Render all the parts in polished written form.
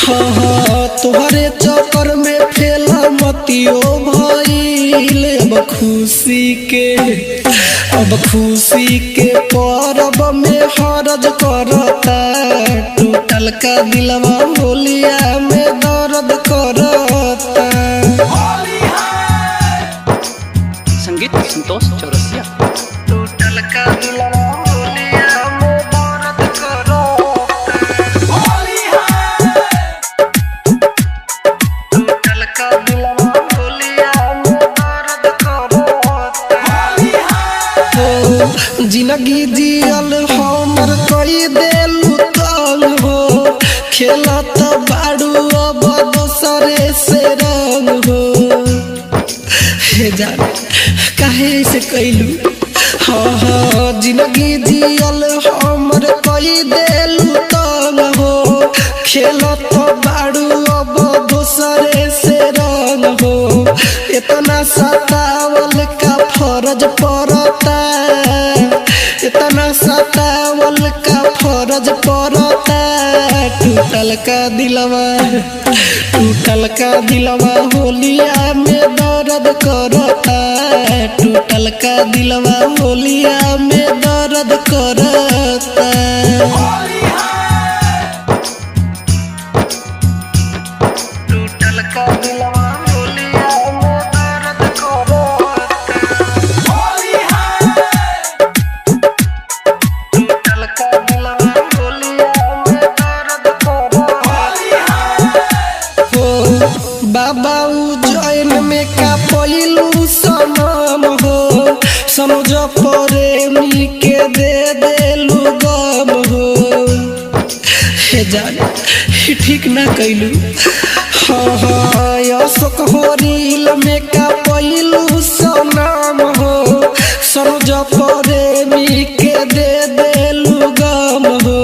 हाँ हाँ तोहरे चक्कर में फेला मतियो भइल। अब खुशी के परब में हरज करता, टूटल का दिलवा होलिया में दर्द करता। संगीत संतोष चौरसिया। टूटल का दिलवा होलिया में दर्द करता। टूटल का दिलवा होलिया में दर्द करता। जिंदगी जियल हमर कई देलू तंग हो, खेलत बाड़ू अब दोसरे से रंग हो। हे जान काहे ऐसे कैलू? हाँ हाँ जिंदगी जियल हमर कई देलू तंग हो, खेलत बाड़ू अब दोसरे से रंग हो। इतना सतावल का फर्ज पड़ता, इतना सतावल का फर्ज पड़ता। टूटल का दिलवा होलिया में दर्द करता। टूटल का दिलवा होलिया में दर्द करता। टूटल का दिलवा होलिया में दर्द करता। टूटल का दिलवा होलिया में दर्द करता। हो बाबा उज्जैन में का पहिलू सनम हो, समझ प्रेमी के दे देलू गम हो। हे जान ठीक ना कैलू? हाँ हाँ अशोक होरिल में का पहिलू सनम हो, समझ प्रेमी के दे देलू गम हो।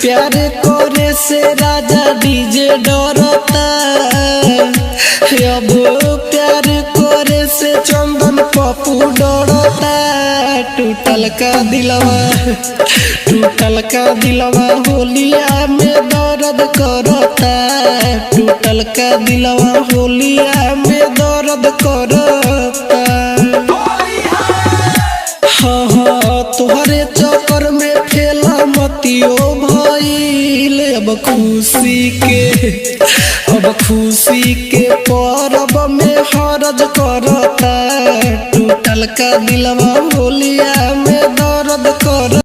प्यार करे से राजा डीजे डरता, अब प्यार करे से चंदन पप्पू डरता। टूटल का दिलवा होलिया में दर्द करता। टूटल का दिलवा होलिया में दर्द करता। हाँ हाँ तोहरे चक्कर में फेला मतियो भइल। अब खुशी के परब में हरज करता, टूटल का दिलवा होलिया में दर्द करता।